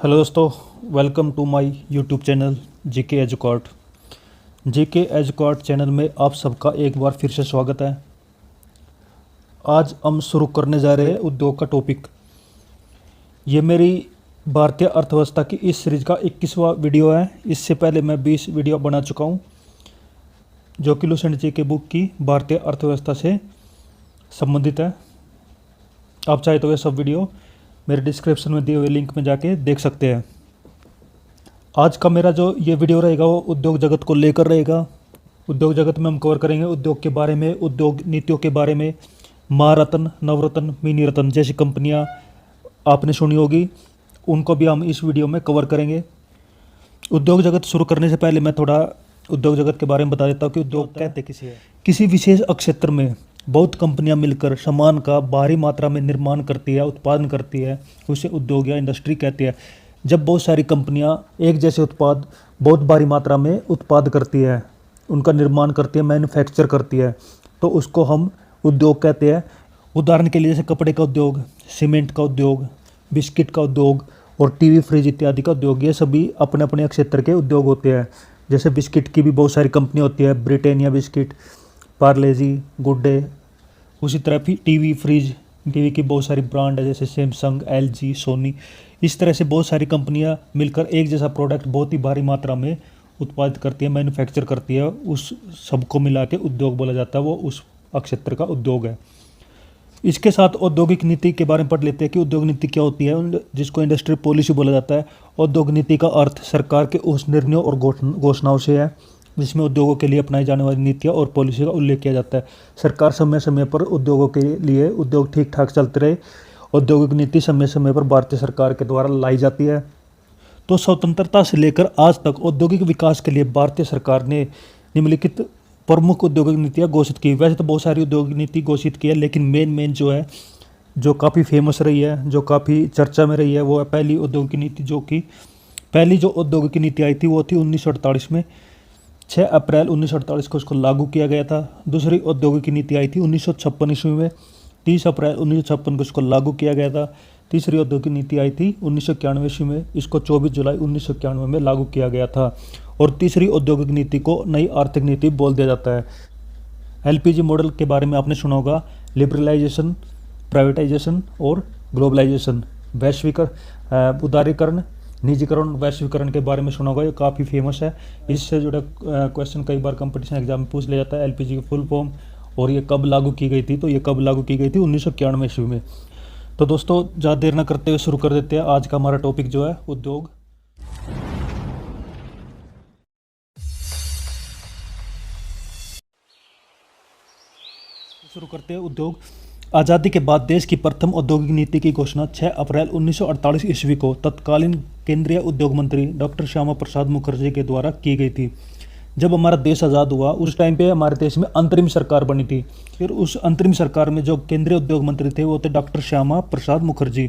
Hello दोस्तों, welcome to my YouTube channel GK एजुकॉर्ट। GK एजुकॉर्ट चैनल में आप सबका एक बार फिर से स्वागत है। आज हम शुरू करने जा रहे हैं उद्योग का टॉपिक। ये मेरी भारतीय अर्थव्यवस्था की इस सीरीज का 21वां वीडियो है। इससे पहले मैं 20 वीडियो बना चुका हूँ जो कि लुसेंट जी के बुक की भारतीय अर्थव्यवस्था से संबंधित है। आप चाहे तो ये सब वीडियो मेरे डिस्क्रिप्शन में दिए हुए लिंक में जाके देख सकते हैं। आज का मेरा जो ये वीडियो रहेगा वो उद्योग जगत को लेकर रहेगा। उद्योग जगत में हम कवर करेंगे उद्योग के बारे में, उद्योग नीतियों के बारे में। महारत्न, नवरत्न, मिनी रत्न जैसी कंपनियां आपने सुनी होगी, उनको भी हम इस वीडियो में कवर करेंगे। उद्योग जगत शुरू करने से पहले मैं थोड़ा उद्योग जगत के बारे में बता देता हूँ कि उद्योग कहते किसे है। किसी विशेष क्षेत्र में बहुत कंपनियां मिलकर सामान का भारी मात्रा में निर्माण करती है, उत्पादन करती है, उसे उद्योग या इंडस्ट्री कहते हैं। जब बहुत सारी कंपनियां एक जैसे उत्पाद बहुत भारी मात्रा में उत्पाद करती है, उनका निर्माण करती है, मैन्युफैक्चर करती है, तो उसको हम उद्योग कहते हैं। उदाहरण के लिए जैसे कपड़े का उद्योग, सीमेंट का उद्योग, बिस्किट का उद्योग और टीवी, फ्रिज इत्यादि का उद्योग, ये सभी अपने अपने क्षेत्र के उद्योग होते हैं। जैसे बिस्किट की भी बहुत सारी कंपनियाँ होती है, Britannia biscuit, Parle-G, good day. उसी तरह भी टीवी, फ्रिज, टीवी की बहुत सारी ब्रांड है जैसे सैमसंग, एलजी, सोनी। इस तरह से बहुत सारी कंपनियां मिलकर एक जैसा प्रोडक्ट बहुत ही भारी मात्रा में उत्पादित करती है, मैन्युफैक्चर करती है। उस सबको मिला के उद्योग बोला जाता है, वो उस क्षेत्र का उद्योग है। इसके साथ औद्योगिक नीति के बारे में पढ़ लेते हैं कि उद्योग नीति क्या होती है, जिसको इंडस्ट्री पॉलिसी बोला जाता है। औद्योग नीति का अर्थ सरकार के उस निर्णयों और घोषणाओं से है जिसमें उद्योगों के लिए अपनाई जाने वाली नीतियाँ और पॉलिसी का उल्लेख किया जाता है। सरकार समय समय पर उद्योगों के लिए उद्योग ठीक ठाक चलते रहे, औद्योगिक नीति समय समय पर भारतीय सरकार के द्वारा लाई जाती है। तो स्वतंत्रता से लेकर आज तक औद्योगिक विकास के लिए भारतीय सरकार ने निम्नलिखित प्रमुख औद्योगिक नीतियाँ घोषित की। वैसे तो बहुत सारी औद्योगिक नीति घोषित की है, लेकिन मेन जो है, जो काफ़ी फेमस रही है, जो काफ़ी चर्चा में रही है, वो है पहली औद्योगिक नीति। पहली जो औद्योगिक नीति आई थी वो थी 1948 में। 6 अप्रैल 1948 को उसको लागू किया गया था। दूसरी औद्योगिक नीति आई थी 1956 ईस्वी में। 30 अप्रैल 1956 को इसको लागू किया गया था। तीसरी औद्योगिक नीति आई थी 1991 ईस्वी में। इसको 24 जुलाई 1991 में लागू किया गया था। और तीसरी औद्योगिक नीति को नई आर्थिक नीति बोल दिया जाता है। एलपीजी मॉडल के बारे में आपने सुना होगा। लिबरलाइजेशन, प्राइवेटाइजेशन और ग्लोबलाइजेशन, उदारीकरण, निजीकरण, वैश्वीकरण के बारे में सुना होगा। ये काफ़ी फेमस है। इससे जुड़ा क्वेश्चन कई बार कंपटीशन एग्जाम में पूछ लिया जाता है। एलपीजी की फुल फॉर्म और ये कब लागू की गई थी, तो ये कब लागू की गई थी 1991 ईस्वी में। तो दोस्तों, ज़्यादा देर न करते हुए शुरू कर देते हैं। आज का हमारा टॉपिक जो है उद्योग। शुरू करते हैं उद्योग। आज़ादी के बाद देश की प्रथम औद्योगिक नीति की घोषणा 6 अप्रैल 1948 ईस्वी को तत्कालीन केंद्रीय उद्योग मंत्री डॉक्टर श्यामा प्रसाद मुखर्जी के द्वारा की गई थी। जब हमारा देश आज़ाद हुआ उस टाइम पे हमारे देश में अंतरिम सरकार बनी थी। फिर उस अंतरिम सरकार में जो केंद्रीय उद्योग मंत्री थे वो थे डॉक्टर श्यामा प्रसाद मुखर्जी।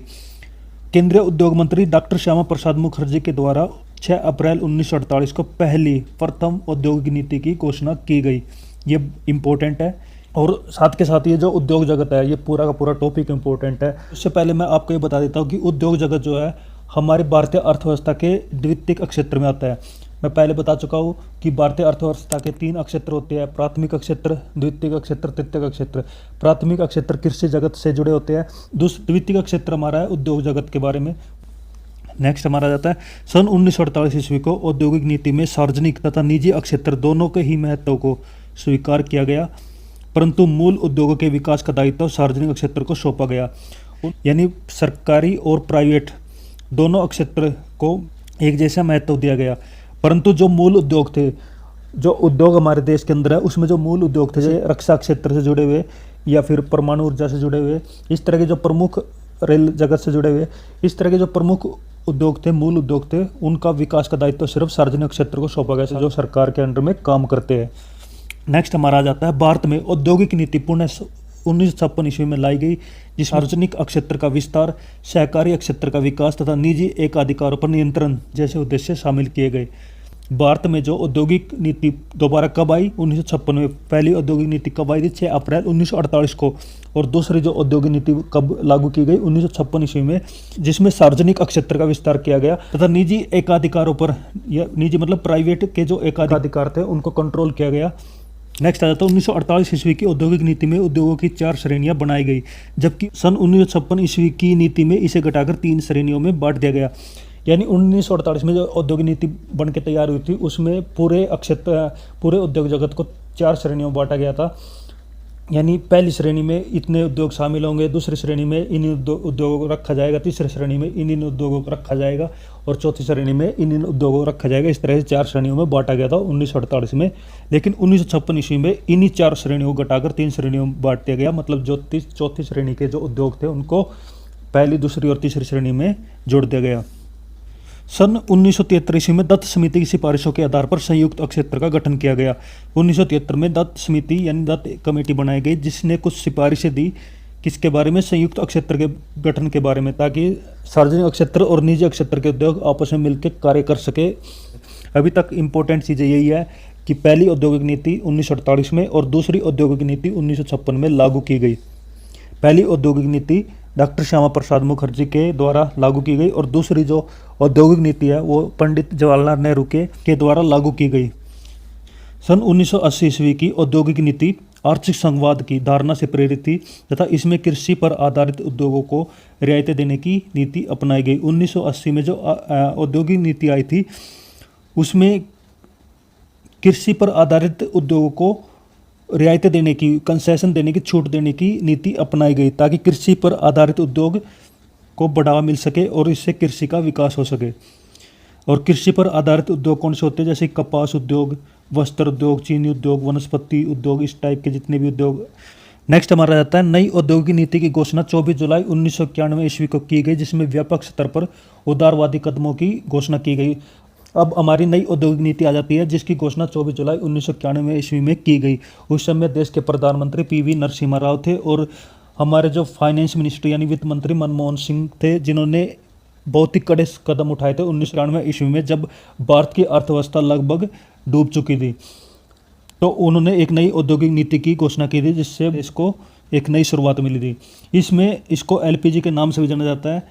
केंद्रीय उद्योग मंत्री डॉक्टर श्यामा प्रसाद मुखर्जी के द्वारा 6 अप्रैल 1948 को पहली प्रथम औद्योगिक नीति की घोषणा की गई। ये इम्पोर्टेंट है। और साथ के साथ ये जो उद्योग जगत है, ये पूरा का पूरा टॉपिक इम्पोर्टेंट है। उससे पहले मैं आपको ये बता देता हूँ कि उद्योग जगत जो है हमारी भारतीय अर्थव्यवस्था के द्वितीयक क्षेत्र में आता है। मैं पहले बता चुका हूँ कि भारतीय अर्थव्यवस्था के 3 क्षेत्र होते हैं: प्राथमिक क्षेत्र, द्वितीयक क्षेत्र, तृतीयक क्षेत्र। प्राथमिक क्षेत्र कृषि जगत से जुड़े होते हैं। द्वितीयक क्षेत्र हमारा है उद्योग जगत के बारे में। नेक्स्ट हमारा जाता है सन 1948 ईस्वी को औद्योगिक नीति में सार्वजनिक तथा निजी क्षेत्र दोनों के ही महत्व को स्वीकार किया गया, परंतु मूल उद्योगों के विकास का दायित्व सार्वजनिक क्षेत्र को सौंपा गया। यानी सरकारी और प्राइवेट दोनों क्षेत्र को एक जैसा महत्व दिया गया, परंतु जो मूल उद्योग थे, जो उद्योग हमारे देश के अंदर है, उसमें जो मूल उद्योग थे, जैसे रक्षा क्षेत्र से जुड़े हुए या फिर परमाणु ऊर्जा से जुड़े हुए, इस तरह के जो प्रमुख, रेल जगत से जुड़े हुए, इस तरह के जो प्रमुख उद्योग थे, मूल उद्योग थे, उनका विकास का दायित्व सिर्फ सार्वजनिक क्षेत्र को सौंपा गया, जो सरकार के अंडर में काम करते हैं। नेक्स्ट हमारा आ जाता है भारत में औद्योगिक नीति पुनः 1956 ईस्वी में लाई गई, जिस सार्वजनिक क्षेत्र का विस्तार, सहकारी क्षेत्र का विकास तथा निजी एकाधिकारों पर नियंत्रण जैसे उद्देश्य शामिल किए गए। भारत में जो औद्योगिक नीति दोबारा कब आई? 1956 में। पहली औद्योगिक नीति कब आई थी? 6 अप्रैल 1948 को। और दूसरी जो औद्योगिक नीति कब लागू की गई? 1956 ईस्वी में, जिसमें सार्वजनिक क्षेत्र का विस्तार किया गया तथा निजी एकाधिकारों पर, या निजी मतलब प्राइवेट के जो एकाधिकार थे उनको कंट्रोल किया गया। नेक्स्ट आ जाता है 1948 ईस्वी की औद्योगिक नीति में उद्योगों की 4 श्रेणियां बनाई गई, जबकि सन 1956 ईस्वी की नीति में इसे घटाकर 3 श्रेणियों में बांट दिया गया। यानी 1948 में जो औद्योगिक नीति बन के तैयार हुई थी उसमें पूरे उद्योग जगत को 4 श्रेणियों में बांटा गया था। यानी पहली श्रेणी में इतने उद्योग शामिल होंगे, दूसरी श्रेणी में इन उद्योगों को रखा जाएगा, तीसरी श्रेणी में इन उद्योगों को रखा जाएगा और चौथी श्रेणी में इन उद्योगों को रखा जाएगा। इस तरह से 4 श्रेणियों में बांटा गया था 1948 में। लेकिन 1956 ईस्वी में इन्हीं 4 श्रेणियों को घटाकर 3 श्रेणियों में बांट दिया गया। मतलब जो चौथी श्रेणी के जो उद्योग थे उनको पहली, दूसरी और तीसरी श्रेणी में जोड़ दिया गया। सन 1973 ईस्वी में दत्त समिति की सिफारिशों के आधार पर संयुक्त क्षेत्र का गठन किया गया। 1973 में दत्त समिति यानी दत्त कमेटी बनाई गई, जिसने कुछ सिफारिशें दी किसके बारे में? संयुक्त क्षेत्र के गठन के बारे में, ताकि सार्वजनिक क्षेत्र और निजी क्षेत्र के उद्योग आपस में मिलकर कार्य कर सके। अभी तक इम्पोर्टेंट चीज़ें यही है कि पहली औद्योगिक नीति 1948 में और दूसरी औद्योगिक नीति 1956 में लागू की गई। पहली औद्योगिक नीति डॉक्टर श्यामा प्रसाद मुखर्जी के द्वारा लागू की गई और दूसरी जो औद्योगिक नीति है वो पंडित जवाहरलाल नेहरू के द्वारा लागू की गई। सन 1980 ईस्वी की औद्योगिक नीति आर्थिक संघवाद की धारणा से प्रेरित थी तथा इसमें कृषि पर आधारित उद्योगों को रियायतें देने की नीति अपनाई गई। 1980 में जो औद्योगिक नीति आई थी उसमें कृषि पर आधारित उद्योगों को रियायतें देने की, कंसेशन देने की, छूट देने की नीति अपनाई गई, ताकि कृषि पर आधारित उद्योग को बढ़ावा मिल सके और इससे कृषि का विकास हो सके। और कृषि पर आधारित उद्योग कौन से होते हैं? जैसे कपास उद्योग, वस्त्र उद्योग, चीनी उद्योग, वनस्पति उद्योग, इस टाइप के जितने भी उद्योग। नेक्स्ट हमारा रहता है नई औद्योगिक नीति की घोषणा 24 जुलाई 1991 ईस्वी को की गई, जिसमें व्यापक स्तर पर उदारवादी कदमों की घोषणा की गई। अब हमारी नई औद्योगिक नीति आ जाती है, जिसकी घोषणा 24 जुलाई 1991 ईस्वी में की गई। उस समय देश के प्रधानमंत्री पीवी नरसिम्हा राव थे और हमारे जो फाइनेंस मिनिस्टर यानी वित्त मंत्री मनमोहन सिंह थे, जिन्होंने बहुत ही कड़े कदम उठाए थे 1993 ईस्वी में, जब भारत की अर्थव्यवस्था लगभग डूब चुकी थी। तो उन्होंने एक नई औद्योगिक नीति की घोषणा की थी, जिससे देश को एक नई शुरुआत मिली थी। इसमें इसको एलपीजी के नाम से भी जाना जाता है।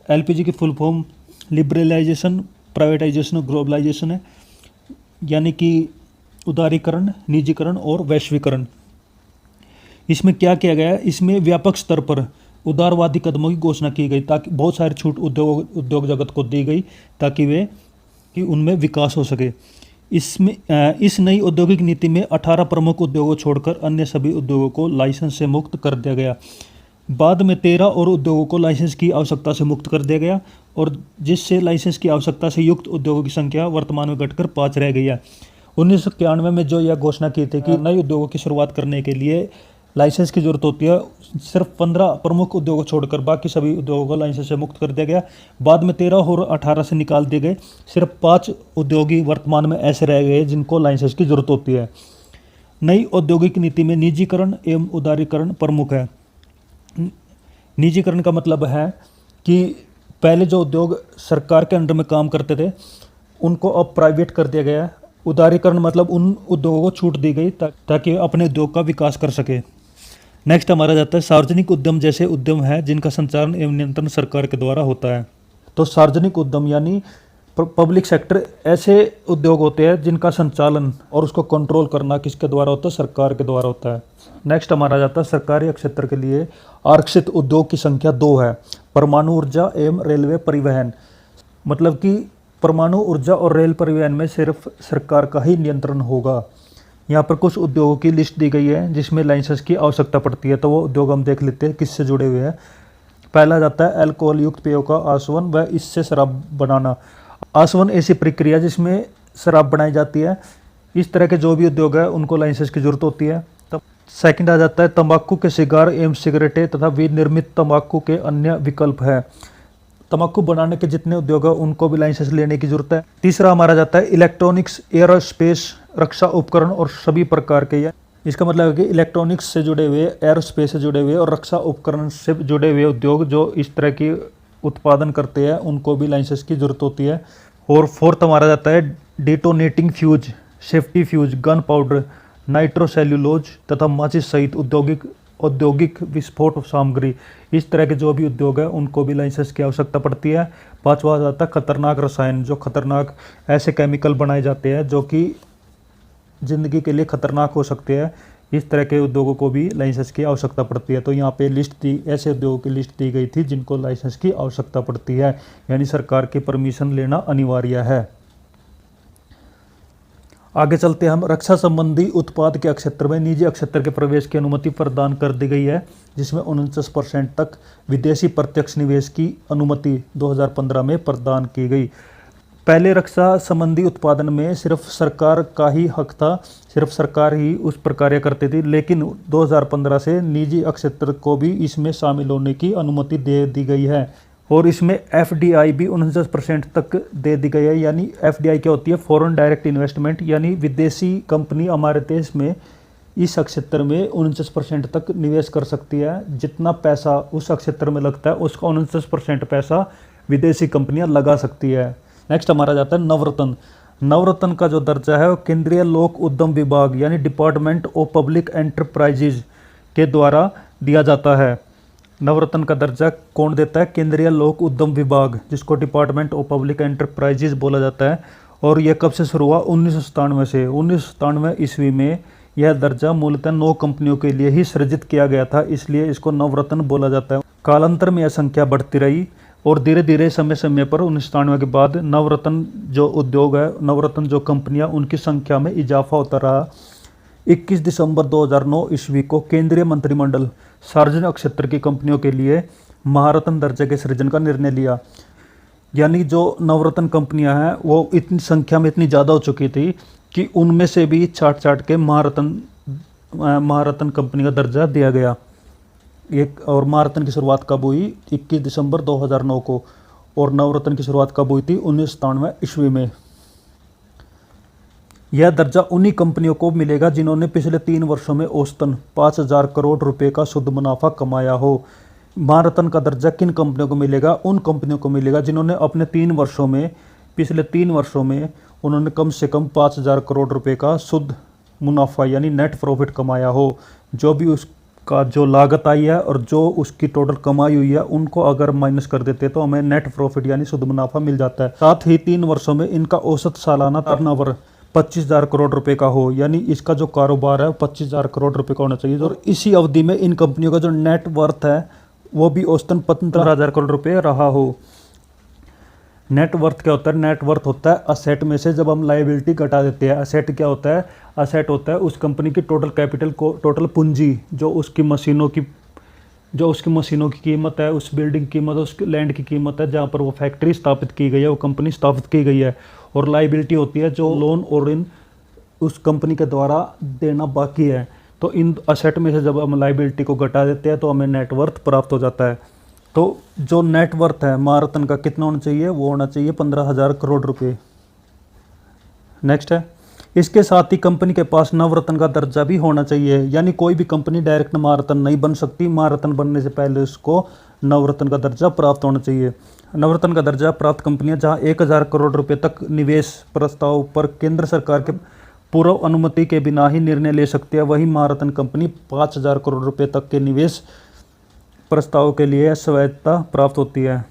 एलपीजी की फुल फॉर्म लिबरलाइजेशन, प्राइवेटाइजेशन और ग्लोबलाइजेशन है, यानी कि उदारीकरण, निजीकरण और वैश्वीकरण। इसमें क्या किया गया? इसमें व्यापक स्तर पर उदारवादी कदमों की घोषणा की गई, ताकि बहुत सारी छूट उद्योग जगत को दी गई ताकि उनमें विकास हो सके। इसमें इस नई औद्योगिक नीति में 18 प्रमुख उद्योगों छोड़कर अन्य सभी उद्योगों को लाइसेंस से मुक्त कर दिया गया। बाद में 13 और उद्योगों को लाइसेंस की आवश्यकता से मुक्त कर दिया गया, और जिससे लाइसेंस की आवश्यकता से युक्त उद्योगों की संख्या वर्तमान में घटकर 5 रह गई है। 1991 में जो यह घोषणा की थी कि नए उद्योगों की शुरुआत करने के लिए लाइसेंस की जरूरत होती है, सिर्फ 15 प्रमुख उद्योगों छोड़कर बाकी सभी उद्योगों को लाइसेंस से मुक्त कर दिया गया। बाद में 13 और 18 से निकाल दिए गए। सिर्फ 5 उद्योग ही वर्तमान में ऐसे रह गए जिनको लाइसेंस की जरूरत होती है। नई औद्योगिक नीति में निजीकरण एवं उदारीकरण प्रमुख है। निजीकरण का मतलब है कि पहले जो उद्योग सरकार के अंडर में काम करते थे उनको अब प्राइवेट कर दिया गया है। उदारीकरण मतलब उन उद्योगों को छूट दी गई ताकि अपने उद्योग का विकास कर सके। नेक्स्ट हमारा जाता है सार्वजनिक उद्यम जैसे उद्यम है जिनका संचालन एवं नियंत्रण सरकार के द्वारा होता है। तो सार्वजनिक उद्यम यानी पब्लिक सेक्टर ऐसे उद्योग होते हैं जिनका संचालन और उसको कंट्रोल करना किसके द्वारा होता है? सरकार के द्वारा होता है। नेक्स्ट हमारा जाता है सरकारी क्षेत्र के लिए आरक्षित उद्योग की संख्या 2 है। परमाणु ऊर्जा एवं रेलवे परिवहन, मतलब कि परमाणु ऊर्जा और रेल परिवहन में सिर्फ सरकार का ही नियंत्रण होगा। यहाँ पर कुछ उद्योगों की लिस्ट दी गई है जिसमें लाइसेंस की आवश्यकता पड़ती है, तो वो उद्योग हम देख लेते हैं किससे जुड़े हुए हैं। पहला जाता है अल्कोहल युक्त पेयों का आसवन व इससे शराब बनाना। आसवन ऐसी प्रक्रिया जिसमें शराब बनाई जाती है। इस तरह के जो भी उद्योग है उनको लाइसेंस की जरूरत होती है। तब सेकंड आ जाता है तंबाकू के सिगार एवं सिगरेटें तथा विनिर्मित तंबाकू के अन्य विकल्प है। तंबाकू बनाने के जितने उद्योग है उनको भी लाइसेंस लेने की जरूरत है। तीसरा हमारा जाता है इलेक्ट्रॉनिक्स, एयरोस्पेस, रक्षा उपकरण और सभी प्रकार के। इसका मतलब है कि इलेक्ट्रॉनिक्स से जुड़े हुए, एयरोस्पेस से जुड़े हुए और रक्षा उपकरण से जुड़े हुए उद्योग जो इस तरह की उत्पादन करते हैं उनको भी लाइसेंस की जरूरत होती है। और फोर्थ हमारा जाता है detonating fuse, safety fuse, gun powder, nitrocellulose तथा माचिस सहित औद्योगिक विस्फोट सामग्री, इस तरह के जो भी उद्योग है उनको भी लाइसेंस की आवश्यकता पड़ती है। पांचवा आ जाता है खतरनाक रसायन, जो खतरनाक ऐसे केमिकल बनाए जाते हैं जो कि ज़िंदगी के लिए खतरनाक हो सकते हैं, इस तरह के उद्योगों को भी लाइसेंस की आवश्यकता पड़ती है। तो यहाँ पे लिस्ट दी, ऐसे उद्योगों की लिस्ट दी गई थी जिनको लाइसेंस की आवश्यकता पड़ती है, यानी सरकार की परमिशन लेना अनिवार्य है। आगे चलते हम रक्षा संबंधी उत्पाद के क्षेत्र में निजी क्षेत्र के प्रवेश की अनुमति प्रदान कर दी गई है, जिसमें 49% तक विदेशी प्रत्यक्ष निवेश की अनुमति 2015 में प्रदान की गई। पहले रक्षा संबंधी उत्पादन में सिर्फ सरकार का ही हक था, सिर्फ सरकार ही उस पर कार्य करती थी, लेकिन 2015 से निजी क्षेत्र को भी इसमें शामिल होने की अनुमति दे दी गई है और इसमें FDI भी 49% तक दे दी गई है। यानी FDI क्या होती है? फॉरेन डायरेक्ट इन्वेस्टमेंट, यानी विदेशी कंपनी हमारे देश में इस क्षेत्र में 49% तक निवेश कर सकती है। जितना पैसा उस क्षेत्र में लगता है उसका 49% पैसा विदेशी कंपनियां लगा सकती है। नेक्स्ट हमारा जाता है नवरत्न। नवरत्न का जो दर्जा है वो केंद्रीय लोक उद्यम विभाग यानी डिपार्टमेंट ऑफ पब्लिक एंटरप्राइजेज के द्वारा दिया जाता है। नवरत्न का दर्जा कौन देता है? केंद्रीय लोक उद्यम विभाग, जिसको डिपार्टमेंट ऑफ पब्लिक एंटरप्राइजेज बोला जाता है। और यह कब से शुरू हुआ? 1997 से। 1997 ईस्वी में यह दर्जा मूलतः 9 कंपनियों के लिए ही सृजित किया गया था, इसलिए इसको नवरत्न बोला जाता है। कालांतर में यह संख्या बढ़ती रही और धीरे धीरे समय समय पर 1997 के बाद नवरत्न जो उद्योग है, नवरत्न जो कंपनियां, उनकी संख्या में इजाफा होता रहा। 21 दिसंबर 2009 ईस्वी को केंद्रीय मंत्रिमंडल सार्वजनिक क्षेत्र की कंपनियों के लिए महारत्न दर्जे के सृजन का निर्णय लिया। यानी जो नवरत्न कंपनियां हैं वो इतनी संख्या में इतनी ज़्यादा हो चुकी थी कि उनमें से भी छाट के महारत्न कंपनी का दर्जा दिया गया। और महारत्न की शुरुआत कब हुई? 21 दिसंबर 2009 को। और नवरत्न की शुरुआत कब हुई थी? 1997 ईस्वी में। यह दर्जा उन्हीं कंपनियों को मिलेगा जिन्होंने पिछले 3 वर्षों में औसतन 5,000 करोड़ रुपए का शुद्ध मुनाफा कमाया हो। महारत्न का दर्जा किन कंपनियों को मिलेगा? उन कंपनियों को मिलेगा जिन्होंने अपने 3 वर्षों में, पिछले 3 वर्षों में उन्होंने कम से कम 5,000 करोड़ रुपए का शुद्ध मुनाफा यानी नेट प्रॉफिट कमाया हो। जो भी उसका जो लागत आई है और जो उसकी टोटल कमाई हुई है, उनको अगर माइनस कर देते तो हमें नेट प्रॉफिट यानी शुद्ध मुनाफा मिल जाता है। साथ ही 3 वर्षों में इनका औसत सालाना टर्नओवर 25,000 करोड़ रुपए का हो, यानी इसका जो कारोबार है 25,000 करोड़ रुपए का होना चाहिए। और इसी अवधि में इन कंपनियों का जो नेट वर्थ है वो भी औसतन 15,000 करोड़ रुपए रहा हो। नेट वर्थ क्या होता है? नेट वर्थ होता है असेट में से जब हम लायबिलिटी घटा देते हैं। असेट क्या होता है? असेट होता है उस कंपनी की टोटल कैपिटल को, टोटल पूंजी, जो उसकी मशीनों की कीमत है, उस बिल्डिंग की कीमत है, उस लैंड की कीमत है जहाँ पर वो फैक्ट्री स्थापित की गई है, वो कंपनी स्थापित की गई है। और लायबिलिटी होती है जो लोन और इन उस कंपनी के द्वारा देना बाकी है। तो इन असेट में से जब हम लायबिलिटी को घटा देते हैं तो हमें नेटवर्थ प्राप्त हो जाता है। तो जो नेटवर्थ है महारत्न का कितना होना चाहिए? वो होना चाहिए 15,000 करोड़ रुपए। नेक्स्ट है, इसके साथ ही कंपनी के पास नवरत्न का दर्जा भी होना चाहिए। यानी कोई भी कंपनी डायरेक्ट महारत्न नहीं बन सकती, महारत्न बनने से पहले उसको नवरत्न का दर्जा प्राप्त होना चाहिए। नवरत्न का दर्जा प्राप्त कंपनियां जहां 1,000 करोड़ रुपए तक निवेश प्रस्ताव पर केंद्र सरकार के पूर्व अनुमति के बिना ही निर्णय ले सकती है, वही महारत्न कंपनी 5,000 करोड़ रुपए तक के निवेश प्रस्ताव के लिए स्वायत्तता प्राप्त होती है।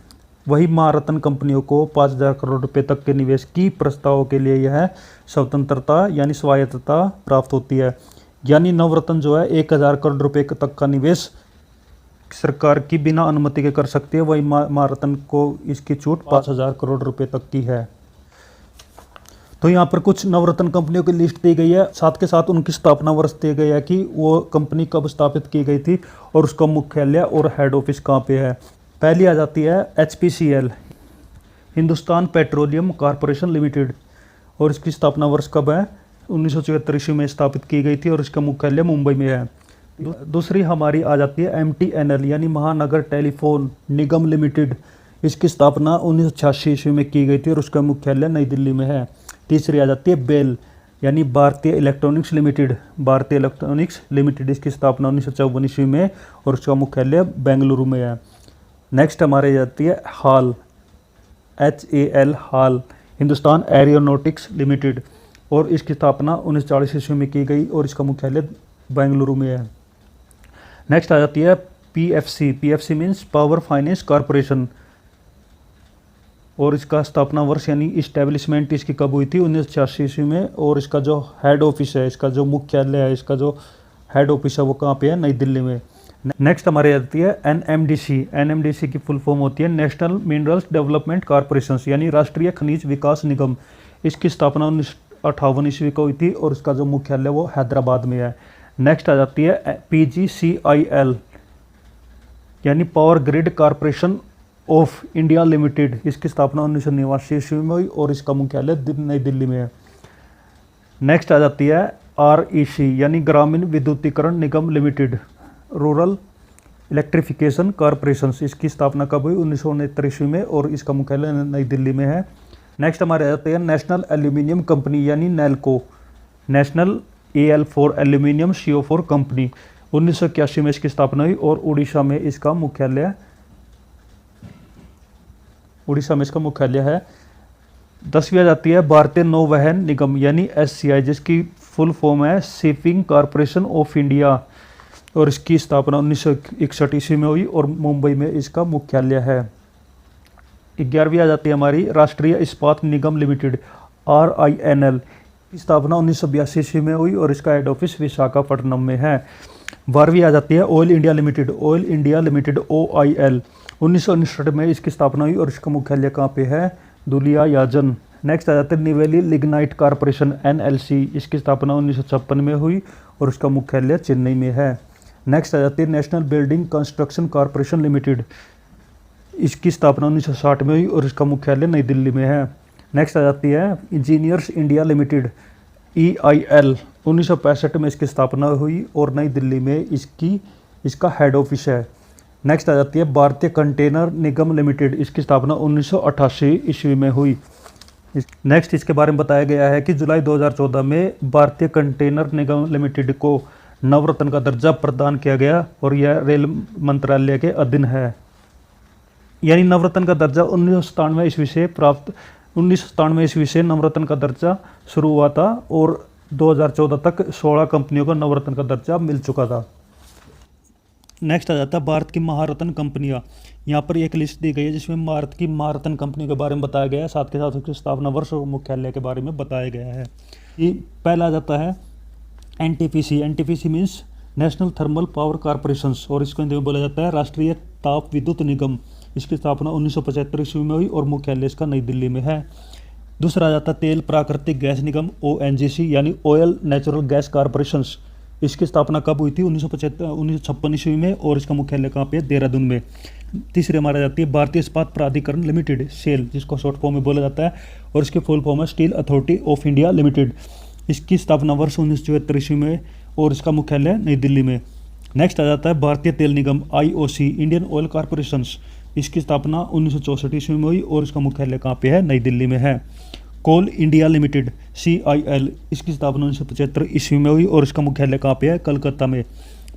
वही महारत्न कंपनियों को 5,000 करोड़ रुपए तक के निवेश की प्रस्तावों के लिए यह स्वतंत्रता यानी स्वायत्तता प्राप्त होती है। यानी नवरत्न जो है 1,000 करोड़ रुपए तक का निवेश सरकार की बिना अनुमति के कर सकती है, वही महारत्न को इसकी छूट 5,000 करोड़ रुपए तक की है। तो यहाँ पर कुछ नवरत्न कंपनियों की लिस्ट दी गई है, साथ के साथ उनकी स्थापना वर्ष दिया गया है कि वो कंपनी कब स्थापित की गई थी और उसका मुख्यालय और हेड ऑफिस कहाँ पे है। पहली आ जाती है HPCL, Hindustan petroleum corporation limited, और इसकी स्थापना वर्ष कब है? 1974 ईस्वी में स्थापित की गई थी और इसका मुख्यालय मुंबई में है। दूसरी हमारी आ जाती है MTNL यानी महानगर टेलीफोन निगम लिमिटेड, इसकी स्थापना 1986 ईस्वी में की गई थी और उसका मुख्यालय नई दिल्ली में है। तीसरी आ जाती है BEL यानी भारतीय इलेक्ट्रॉनिक्स लिमिटेड, भारतीय इलेक्ट्रॉनिक्स लिमिटेड, इसकी स्थापना 1954 ईस्वी में और उसका मुख्यालय बेंगलुरु में है। नेक्स्ट हमारे जाती है HAL, HAL, Hindustan aeronautics limited, और इसकी स्थापना 1940 ईस्वी में की गई और इसका मुख्यालय बेंगलुरु में है। नेक्स्ट आ जाती है PFC. PFC means power finance corporation, और इसका स्थापना वर्ष यानी इस्टेब्लिशमेंट इसकी कब हुई थी? 1986 ईस्वी में, और इसका जो हेड ऑफिस है, इसका जो मुख्यालय है, इसका जो हेड ऑफिस है वो कहाँ पे है? नई दिल्ली में। नेक्स्ट हमारे आती है एनएमडीसी। एनएमडीसी की फुल फॉर्म होती है नेशनल मिनरल्स डेवलपमेंट कॉरपोरेशन, यानी राष्ट्रीय खनिज विकास निगम। इसकी स्थापना 1958 ईस्वी को हुई थी और इसका जो मुख्यालय वो हैदराबाद में है। नेक्स्ट आ जाती है पीजीसीआईएल, यानी power grid corporation of India limited. इसकी स्थापना 1989 ईस्वी में हुई और इसका मुख्यालय नई दिल्ली में है। नेक्स्ट आ जाती है आरईसी, यानी ग्रामीण विद्युतीकरण निगम लिमिटेड, रूरल इलेक्ट्रिफिकेशन कॉरपोरेशन। इसकी स्थापना कब हुई? 1969 ईस्वी में और इसका मुख्यालय नई दिल्ली में है। नेक्स्ट हमारे आ जाते हैं नेशनल एल्यूमिनियम कंपनी, यानी Nelco, national AL4 aluminium CO4 company. 1981 में इसकी स्थापना हुई और उड़ीसा में इसका मुख्यालय है। 10वीं आ जाती है भारतीय नौवहन निगम, यानी SCI, जिसकी फुल फॉर्म है शिपिंग कॉरपोरेशन ऑफ इंडिया, और इसकी स्थापना 1961 ईस्वी में हुई और मुंबई में इसका मुख्यालय है। 11वीं आ जाती है हमारी राष्ट्रीय इस्पात निगम लिमिटेड, RINL। की स्थापना 1982 ईस्वी में हुई और इसका हेड ऑफिस विशाखापट्टनम में है। 12वीं आ जाती है oil India limited, oil India limited OIL। 1969 में इसकी स्थापना हुई और इसका मुख्यालय कहाँ पे है? दुलियायाजन। नेक्स्ट आ जाते हैं निवेली लिग्नाइट कॉरपोरेशन NLC। इसकी स्थापना 1956 में हुई और उसका मुख्यालय चेन्नई में है। नेक्स्ट आ जाती है national building construction corporation limited. इसकी स्थापना 1960 में हुई और इसका मुख्यालय नई दिल्ली में है। नेक्स्ट आ जाती है इंजीनियर्स इंडिया लिमिटेड EIL। 1965 में इसकी स्थापना हुई और नई दिल्ली में इसका हेड ऑफिस है। नेक्स्ट आ जाती है भारतीय कंटेनर निगम लिमिटेड। इसकी स्थापना 1988 ईस्वी में हुई। नेक्स्ट इसके बारे में बताया गया है कि जुलाई 2014 में भारतीय कंटेनर निगम लिमिटेड को नवरत्न का दर्जा प्रदान किया गया और यह रेल मंत्रालय के अधीन है। यानी नवरत्न का दर्जा 1997 ईस्वी से नवरत्न का दर्जा शुरू हुआ था और 2014 तक 16 कंपनियों को नवरत्न का दर्जा मिल चुका था। नेक्स्ट आ जाता है भारत की महारत्न कंपनियां। यहाँ पर एक लिस्ट दी गई है जिसमें भारत की महारत्न कंपनी के बारे में बताया गया है, साथ के साथ उसकी स्थापना वर्ष और मुख्यालय के बारे में बताया गया है। ये पहला आ जाता है NTPC। NTPC means national thermal power corporation, और इसको हिंदी में बोला जाता है राष्ट्रीय ताप विद्युत निगम। इसकी स्थापना 1975 ईस्वी में हुई और मुख्यालय इसका नई दिल्ली में है। दूसरा आ जाता है तेल प्राकृतिक गैस निगम ONGC, यानी ऑयल नेचुरल गैस कॉरपोरेशन। इसकी स्थापना कब हुई थी? 1956 ईस्वी में और इसका मुख्यालय कहाँ पे है? देहरादून में। तीसरी हमारा जाती है भारतीय इस्पात प्राधिकरण लिमिटेड, सेल, जिसको शॉर्ट फॉर्म में बोला जाता है, और इसकी फुल फॉर्म है steel authority of India limited. इसकी स्थापना वर्ष 1974 ईस्वी में और इसका मुख्यालय नई दिल्ली में। नेक्स्ट आ जाता है भारतीय तेल निगम IOC, इंडियन ऑयल कॉरपोरेशन। इसकी स्थापना 1964 ईस्वी में हुई और इसका मुख्यालय कहाँ पे है? नई दिल्ली में है। कोल इंडिया लिमिटेड CIL, इसकी स्थापना 1975 ईस्वी में हुई और इसका मुख्यालय कहाँ पे है? कलकत्ता में।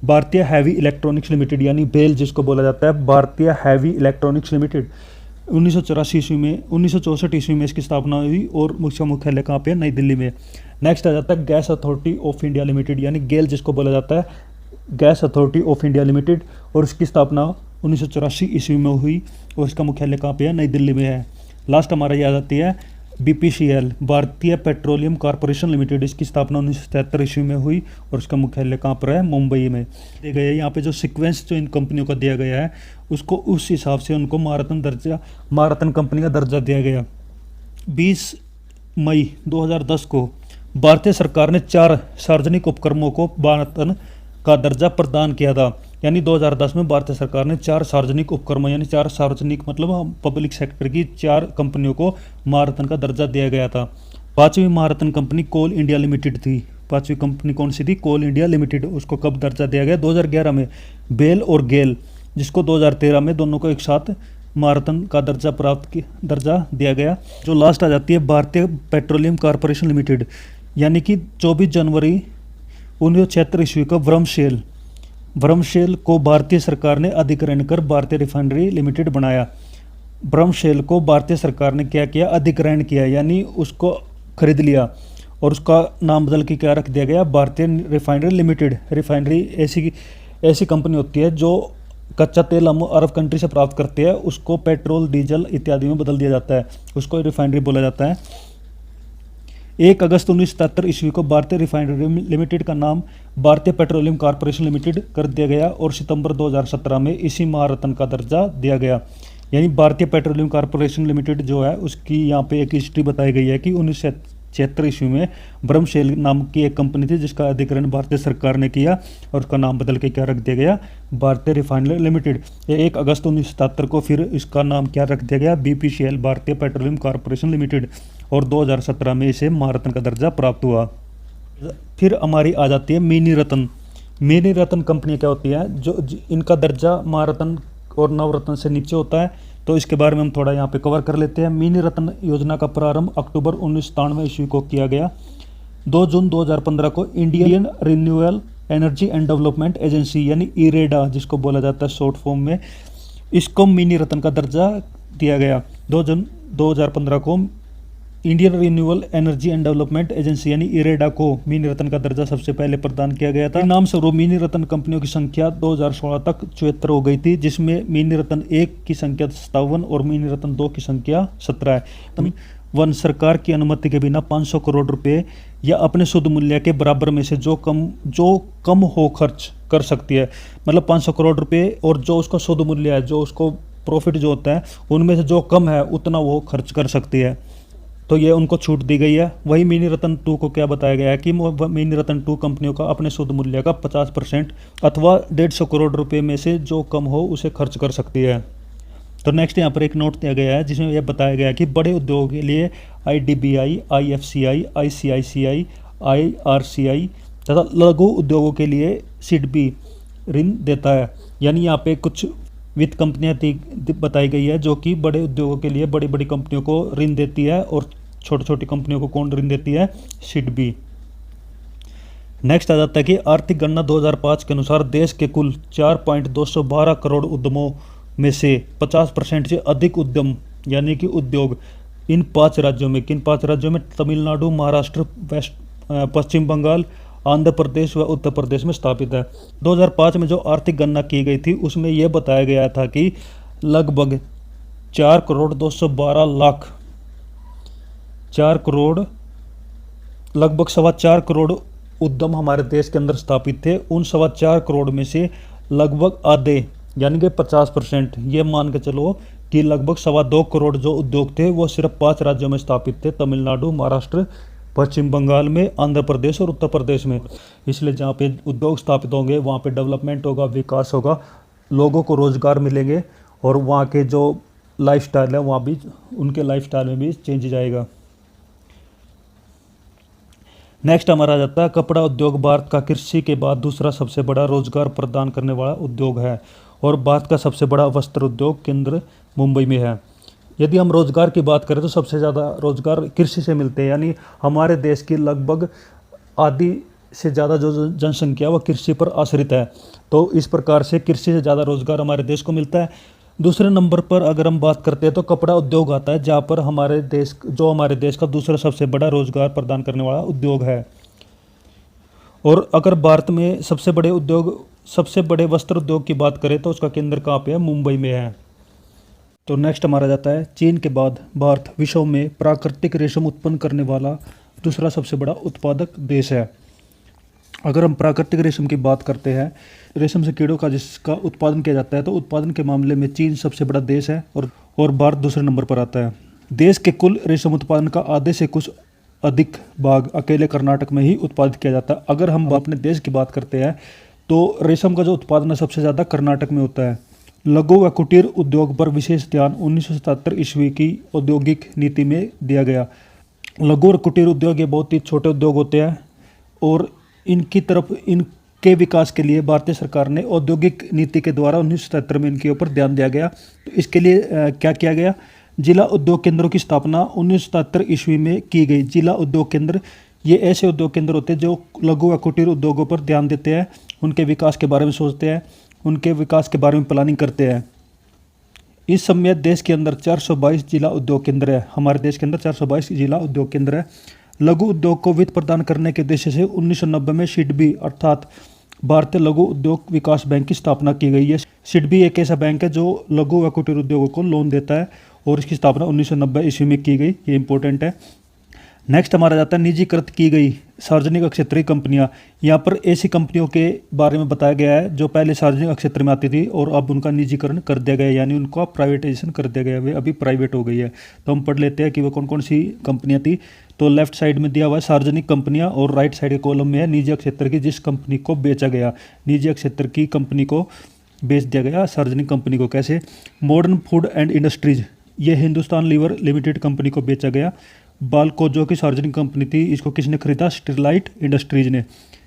भारतीय हैवी इलेक्ट्रॉनिक्स लिमिटेड, यानी बेल जिसको बोला जाता है, भारतीय हैवी इलेक्ट्रॉनिक्स लिमिटेड, 1964 ईस्वी में इसकी स्थापना हुई और इसका मुख्यालय कहाँ पे है? नई दिल्ली में। नेक्स्ट आ जाता है gas authority of India limited, यानी गेल जिसको बोला जाता है, gas authority of India limited, और इसकी स्थापना 1984 ईस्वी में हुई और इसका मुख्यालय कहाँ पे है? नई दिल्ली में है। लास्ट हमारा ये आ जाती है BPCL, भारतीय पेट्रोलियम कॉरपोरेशन लिमिटेड। इसकी स्थापना 1973 ईस्वी में हुई और इसका मुख्यालय कहाँ पर है? मुंबई में। दिया गया है यहाँ पे जो सीक्वेंस जो इन कंपनियों का दिया गया है उसको उस हिसाब से उनको महारत्न कंपनी का दर्जा दिया गया। 20 मई 2010 को भारतीय सरकार ने 4 सार्वजनिक उपक्रमों को महारत्न का दर्जा प्रदान किया था। यानी 2010 में भारतीय सरकार ने 4 सार्वजनिक उपक्रमों, यानी 4 सार्वजनिक मतलब पब्लिक सेक्टर की 4 कंपनियों को महारत्न का दर्जा दिया गया था। 5वीं महारत्न कंपनी कोल इंडिया लिमिटेड थी। 5वीं कंपनी कौन सी थी? कोल इंडिया लिमिटेड। उसको कब दर्जा दिया गया? 2011 में। बेल और गेल, जिसको 2013 में दोनों को एक साथ महारत्न का दर्जा दिया गया। जो लास्ट आ जाती है भारतीय पेट्रोलियम कॉरपोरेशन लिमिटेड, यानी कि 24 जनवरी 1976 ईस्वी का ब्रह्मशेल को भारतीय सरकार ने अधिग्रहण कर भारतीय रिफाइनरी लिमिटेड बनाया। ब्रह्मशेल को भारतीय सरकार ने क्या किया, अधिग्रहण किया, यानी उसको खरीद लिया और उसका नाम बदल के क्या रख दिया गया, भारतीय रिफाइनरी लिमिटेड। रिफाइनरी ऐसी ऐसी कंपनी होती है जो कच्चा तेल हम अरब कंट्री से प्राप्त करते हैं, उसको पेट्रोल डीजल इत्यादि में बदल दिया जाता है, उसको रिफाइनरी बोला जाता है। 1 अगस्त 1977 ईस्वी को भारतीय रिफाइनरी लिमिटेड का नाम भारतीय पेट्रोलियम कॉर्पोरेशन लिमिटेड कर दिया गया और सितंबर 2017 में इसी महारत्न का दर्जा दिया गया। यानी भारतीय पेट्रोलियम कॉर्पोरेशन लिमिटेड जो है उसकी यहाँ पे एक हिस्ट्री बताई गई है कि 1976 ईस्वी में ब्रह्मशेल नाम की एक कंपनी थी जिसका अधिग्रहण भारतीय सरकार ने किया और उसका नाम बदल के क्या रख दिया गया, भारतीय रिफाइनरी लिमिटेड। 1 अगस्त 1977 को फिर इसका नाम क्या रख दिया गया, BPCL, भारतीय पेट्रोलियम कॉर्पोरेशन लिमिटेड, और 2017 में इसे महारत्न का दर्जा प्राप्त हुआ। फिर हमारी आ जाती है मिनी रत्न। मिनी रत्न कंपनी क्या होती है, जो इनका दर्जा महारत्न और नवरत्न से नीचे होता है, तो इसके बारे में हम थोड़ा यहाँ पे कवर कर लेते हैं। मिनी रत्न योजना का प्रारंभ अक्टूबर 1997 ईस्वी को किया गया। 2 जून 2015 को Indian renewable energy and development agency यानी इरेडा जिसको बोला जाता है शॉर्ट फॉर्म में, इसको मिनी रत्न का दर्जा दिया गया। 2 जून 2015 को Indian renewable energy and development agency यानी इरेडा को मिनी रत्न का दर्जा सबसे पहले प्रदान किया गया था। नाम स्वरूप मिनी रत्न कंपनियों की संख्या 2016 तक 74 हो गई थी, जिसमें मिनी रत्न 1 की संख्या 57 और मिनी रत्न 2 की संख्या 17 है। वन सरकार की अनुमति के बिना 500 करोड़ रुपए या अपने शुद्ध मूल्य के बराबर में से जो कम हो खर्च कर सकती है, मतलब 500 करोड़ रुपए और जो उसका शुद्ध मूल्य है, जो उसको प्रॉफिट जो होता है उनमें से जो कम है उतना वो खर्च कर सकती है, तो ये उनको छूट दी गई है। वही मिनी रत्न 2 को क्या बताया गया है कि मिनी रत्न 2 कंपनियों का अपने शुद्ध मूल्य का 50% अथवा 150 करोड़ रुपए में से जो कम हो उसे खर्च कर सकती है। तो नेक्स्ट यहाँ पर एक नोट दिया गया है जिसमें यह बताया गया है कि बड़े उद्योगों के लिए IDBI, IFCI, ICICI, IRCI तथा लघु उद्योगों के लिए SIDBI ऋण देता है। यानी यहाँ पे कुछ वित्त कंपनियां बताई गई है जो कि बड़े उद्योगों के लिए बड़ी बड़ी कंपनियों को ऋण देती है और छोटी छोटी कंपनियों को कौन ऋण देती है, SIDBI। नेक्स्ट आ जाता है कि आर्थिक गणना 2005 के अनुसार देश के कुल 4.212 करोड़ उद्यमों में से 50% से अधिक उद्यम यानी कि उद्योग इन 5 राज्यों में, किन 5 राज्यों में, तमिलनाडु, महाराष्ट्र, पश्चिम बंगाल, आंध्र प्रदेश व उत्तर प्रदेश में स्थापित है। 2005 में जो आर्थिक गणना की गई थी उसमें यह बताया गया था कि लगभग 4 करोड़ 212 लाख, 4 करोड़ लगभग 4.25 करोड़ उद्यम हमारे देश के अंदर स्थापित थे। उन 4.25 करोड़ में से लगभग आधे यानी कि 50% ये मान के चलो कि लगभग 2.25 करोड़ जो उद्योग थे वो सिर्फ 5 राज्यों में स्थापित थे, तमिलनाडु, महाराष्ट्र, पश्चिम बंगाल में, आंध्र प्रदेश और उत्तर प्रदेश में। इसलिए जहाँ पे उद्योग स्थापित होंगे वहाँ पे डेवलपमेंट होगा, विकास होगा, लोगों को रोजगार मिलेंगे और वहाँ के जो लाइफस्टाइल है वहाँ भी उनके लाइफस्टाइल में भी चेंज जाएगा। नेक्स्ट हमारा आ जाता है कपड़ा उद्योग। भारत का कृषि के बाद दूसरा सबसे बड़ा रोजगार प्रदान करने वाला उद्योग है और भारत का सबसे बड़ा वस्त्र उद्योग केंद्र मुंबई में है। यदि हम रोजगार की बात करें तो सबसे ज़्यादा रोजगार कृषि से मिलते हैं, यानी हमारे देश की लगभग आधी से ज़्यादा जो जनसंख्या वह कृषि पर आश्रित है, तो इस प्रकार से कृषि से ज़्यादा रोजगार हमारे देश को मिलता है। दूसरे नंबर पर अगर हम बात करते हैं तो कपड़ा उद्योग आता है, जहाँ पर हमारे देश का दूसरा सबसे बड़ा रोजगार प्रदान करने वाला उद्योग है। और अगर भारत में सबसे बड़े वस्त्र उद्योग की बात करें तो उसका केंद्र कहाँ पे है, मुंबई में है। तो नेक्स्ट हमारा जाता है चीन के बाद भारत विश्व में प्राकृतिक रेशम उत्पन्न करने वाला दूसरा सबसे बड़ा उत्पादक देश है। अगर हम प्राकृतिक रेशम की बात करते हैं, रेशम से कीड़ों का जिसका उत्पादन किया जाता है, तो उत्पादन के मामले में चीन सबसे बड़ा देश है और भारत दूसरे नंबर पर आता है। देश के कुल रेशम उत्पादन का आधे से कुछ अधिक भाग अकेले कर्नाटक में ही उत्पादित किया जाता है। अगर हम अपने देश की बात करते हैं तो रेशम का जो उत्पादन है सबसे ज़्यादा कर्नाटक में होता है। लघु व कुटीर उद्योग पर विशेष ध्यान 1977 ईस्वी की औद्योगिक नीति में दिया गया। लघु और कुटीर उद्योग ये बहुत ही छोटे उद्योग होते हैं और इनके विकास के लिए भारतीय सरकार ने औद्योगिक नीति के द्वारा 1977 में इनके ऊपर ध्यान दिया गया। तो इसके लिए क्या किया गया, जिला उद्योग केंद्रों की स्थापना 1977 ईस्वी में की गई। जिला उद्योग केंद्र ये ऐसे उद्योग केंद्र होते हैं जो लघु व कुटीर उद्योगों पर ध्यान देते हैं, उनके विकास के बारे में सोचते हैं, उनके विकास के बारे में प्लानिंग करते हैं। इस समय देश के अंदर 422 जिला उद्योग केंद्र है। हमारे देश के अंदर 422 जिला उद्योग केंद्र है। लघु उद्योग को वित्त प्रदान करने के उद्देश्य से 1990 में सिडबी अर्थात भारतीय लघु उद्योग विकास बैंक की स्थापना की गई है। सिडबी एक ऐसा बैंक है जो लघु व कुटीर उद्योगों को लोन देता है और इसकी स्थापना 1990 ईस्वी में की गई। ये इंपॉर्टेंट है। नेक्स्ट हमारा जाता है निजीकृत की गई सार्वजनिक क्षेत्र की कंपनियां। यहाँ पर ऐसी कंपनियों के बारे में बताया गया है जो पहले सार्वजनिक क्षेत्र में आती थी और अब उनका निजीकरण कर दिया गया, यानी उनका प्राइवेटाइजेशन कर दिया गया, वे अभी प्राइवेट हो गई है। तो हम पढ़ लेते हैं कि वो कौन कौन सी कंपनियां थी। तो लेफ्ट साइड में दिया हुआ है सार्वजनिक कंपनियां और राइट साइड के कॉलम में है निजी क्षेत्र की जिस कंपनी को बेचा गया। निजी क्षेत्र की कंपनी को बेच दिया गया सार्वजनिक कंपनी को। कैसे? मॉडर्न फूड एंड इंडस्ट्रीज, ये हिंदुस्तान लीवर लिमिटेड कंपनी को बेचा गया। बाल्को जो कि सार्वजनिक कंपनी थी, इसको किसने खरीदा? स्टरलाइट इंडस्ट्रीज ने।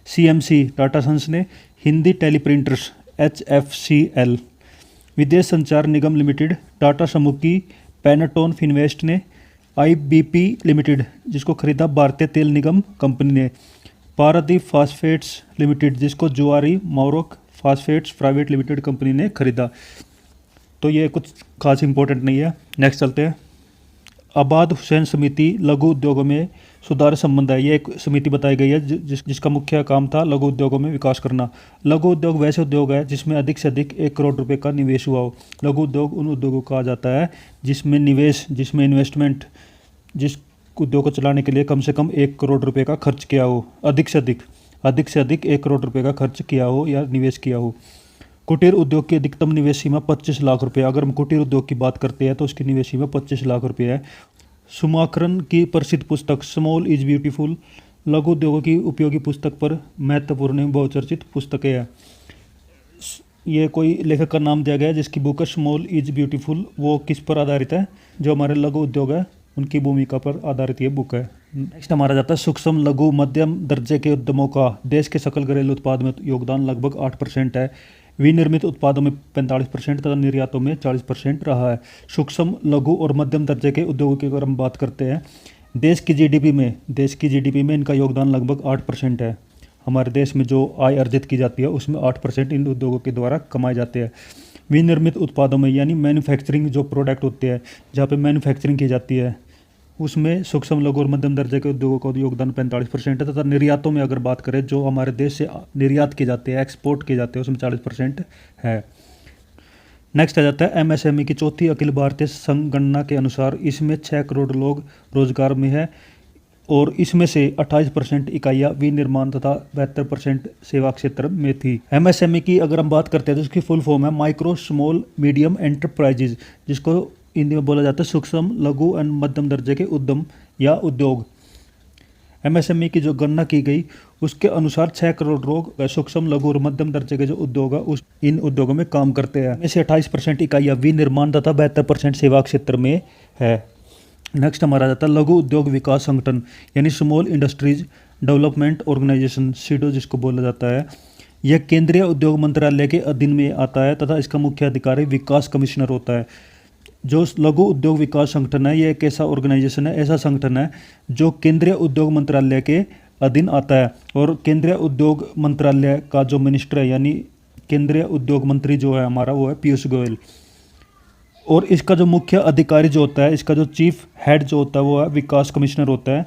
सीएमसी टाटा सन्स ने। हिंदी टेलीप्रिंटर्स HFCL। विदेश संचार निगम लिमिटेड टाटा समूह की पेनाटोन फिनवेस्ट ने। IBP लिमिटेड जिसको खरीदा भारतीय तेल निगम कंपनी ने। पारादीप फास्फेट्स लिमिटेड जिसको जुआरी मावरक फास्फेट्स प्राइवेट लिमिटेड कंपनी ने खरीदा। तो ये कुछ खास इंपॉर्टेंट नहीं है। नेक्स्ट चलते हैं। आबाद हुसैन समिति लघु उद्योगों में सुधार संबंध है। ये एक समिति बताई गई है जिसका मुख्य काम था लघु उद्योगों में विकास करना। लघु उद्योग वैसे उद्योग है जिसमें अधिक से अधिक 1 करोड़ रुपए का निवेश हुआ हो। लघु उद्योग उन उद्योगों को कहा जाता है जिसमें निवेश, जिसमें इन्वेस्टमेंट, जिस उद्योग को चलाने के लिए कम से कम 1 करोड़ रुपए का खर्च किया हो। अधिक से अधिक 1 करोड़ रुपए का खर्च किया हो या निवेश किया हो। कुटीर उद्योग की अधिकतम निवेश सीमा 25 लाख रुपये। अगर हम कुटीर उद्योग की बात करते हैं तो उसकी निवेश सीमा 25 लाख रुपये है। सुमाकरन की प्रसिद्ध पुस्तक स्मॉल इज ब्यूटीफुल लघु उद्योगों की उपयोगी पुस्तक पर महत्वपूर्ण बहुचर्चित पुस्तकें हैं। ये कोई लेखक का नाम दिया गया है जिसकी बुक है स्मॉल इज ब्यूटीफुल। वो किस पर आधारित है? जो हमारे लघु उद्योग है उनकी भूमिका पर आधारित ये बुक है। नेक्स्ट हमारा जाता है सूक्ष्म लघु मध्यम दर्जे के उद्यमों का देश के सकल घरेलू उत्पाद में योगदान लगभग 8% है। विनिर्मित उत्पादों में 45% तथा निर्यातों में 40% रहा है। सूक्ष्म लघु और मध्यम दर्जे के उद्योगों की अगर हम बात करते हैं देश की जीडीपी में इनका योगदान लगभग 8% है। हमारे देश में जो आय अर्जित की जाती है उसमें 8% इन उद्योगों के द्वारा कमाए जाते हैं। विनिर्मित उत्पादों में यानी मैन्युफैक्चरिंग जो प्रोडक्ट होते हैं जहाँ पे मैन्युफैक्चरिंग की जाती है उसमें सूक्ष्म लघु और मध्यम दर्जे के उद्योगों का योगदान 45% है। तथा निर्यातों में अगर बात करें जो हमारे देश से निर्यात किए जाते हैं, एक्सपोर्ट किए जाते हैं, उसमें 40% है। नेक्स्ट आ जाता है MSME की चौथी अखिल भारतीय संगणना के अनुसार इसमें 6 करोड़ लोग रोजगार में है और इसमें से 28% इकाइयाँ विनिर्माण तथा 72% सेवा क्षेत्र में थी। MSME की अगर हम बात करते हैं तो उसकी फुल फॉर्म है माइक्रो स्मॉल मीडियम एंटरप्राइजेज, जिसको हिंदी में बोला जाता है सूक्ष्म लघु एवं मध्यम दर्जे के उद्यम या उद्योग। MSME की जो गणना की गई उसके अनुसार 6 करोड़ लोग सूक्ष्म लघु और मध्यम दर्जे के जो उद्योग है इन उद्योगों में काम करते हैं। इनमें से 28% इकाइयाँ विनिर्माण तथा 72% सेवा क्षेत्र में है। नेक्स्ट हमारा जाता है लघु उद्योग विकास संगठन यानी small industries development organisation SIDO जिसको बोला जाता है। यह केंद्रीय उद्योग मंत्रालय के अधीन में आता है तथा इसका मुख्य अधिकारी विकास कमिश्नर होता है। जो लघु उद्योग विकास संगठन है ये एक ऐसा ऑर्गेनाइजेशन है, ऐसा संगठन है जो केंद्रीय उद्योग मंत्रालय के अधीन आता है। और केंद्रीय उद्योग मंत्रालय का जो मिनिस्टर है यानी केंद्रीय उद्योग मंत्री जो है हमारा वो है पीयूष गोयल। और इसका जो मुख्य अधिकारी जो होता है, इसका जो चीफ हेड जो होता है वो है विकास कमिश्नर होता है।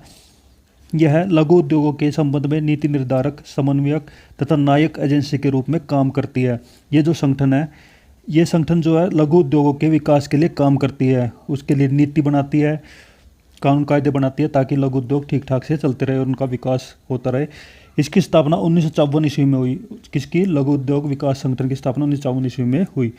यह लघु उद्योगों के संबंध में नीति निर्धारक, समन्वयक तथा नायक एजेंसी के रूप में काम करती है। ये जो संगठन है, ये संगठन जो है लघु उद्योगों के विकास के लिए काम करती है, उसके लिए नीति बनाती है, कानून कायदे बनाती है ताकि लघु उद्योग ठीक ठाक से चलते रहे और उनका विकास होता रहे। इसकी स्थापना 1954 ईस्वी में हुई। किसकी? लघु उद्योग विकास संगठन की स्थापना 1954 ईस्वी में हुई।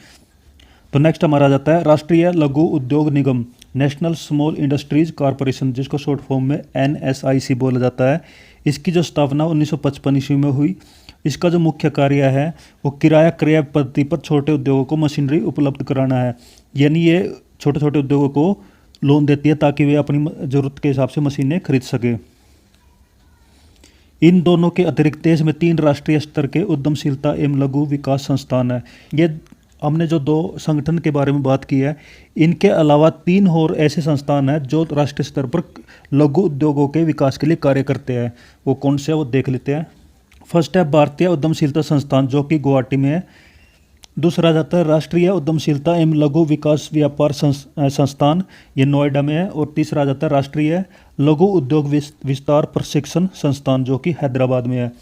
तो नेक्स्ट हमारा आ जाता है राष्ट्रीय लघु उद्योग निगम नेशनल स्मॉल इंडस्ट्रीज कॉरपोरेशन, जिसको शॉर्ट फॉर्म में NSIC बोला जाता है। इसकी जो स्थापना 1955 ईस्वी में हुई। इसका जो मुख्य कार्य है वो किराया क्रय पद्धति पर छोटे उद्योगों को मशीनरी उपलब्ध कराना है। यानी ये छोटे छोटे उद्योगों को लोन देती है ताकि वे अपनी ज़रूरत के हिसाब से मशीनें खरीद सके। इन दोनों के अतिरिक्त देश में 3 राष्ट्रीय स्तर के उद्यमशीलता एवं लघु विकास संस्थान है। ये हमने जो 2 संगठन के बारे में बात की है, इनके अलावा 3 और ऐसे संस्थान हैं जो राष्ट्रीय स्तर पर लघु उद्योगों के विकास के लिए कार्य करते हैं। वो कौन से है वो देख लेते हैं। फर्स्ट है भारतीय उद्यमशीलता संस्थान जो कि गुवाहाटी में है। दूसरा जाता है राष्ट्रीय उद्यमशीलता एवं लघु विकास व्यापार संस्थान, ये नोएडा में है। और तीसरा जाता है राष्ट्रीय लघु उद्योग विस्तार प्रशिक्षण संस्थान, जो कि हैदराबाद में है।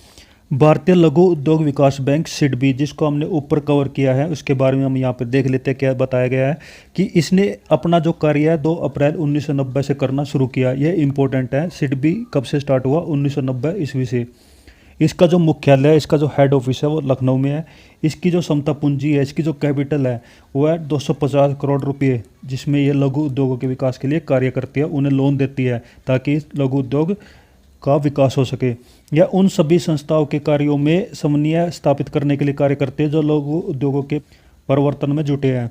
भारतीय लघु उद्योग विकास बैंक सिडबी, जिसको हमने ऊपर कवर किया है, उसके बारे में हम यहाँ पर देख लेते हैं। क्या बताया गया है कि इसने अपना जो कार्य है 2 अप्रैल 1990 से करना शुरू किया। यह इंपॉर्टेंट है। सिडबी कब से स्टार्ट हुआ? 1990 ईस्वी से। इसका जो मुख्यालय है, इसका जो हेड ऑफिस है वो लखनऊ में है। इसकी जो समता पूंजी है, इसकी जो कैपिटल है वो है 250 करोड़ रुपये, जिसमें ये लघु उद्योगों के विकास के लिए कार्य करती है, उन्हें लोन देती है ताकि लघु उद्योग का विकास हो सके। या उन सभी संस्थाओं के कार्यों में समन्वय स्थापित करने के लिए कार्य करते हैं जो लघु उद्योगों के परिवर्तन में जुटे हैं।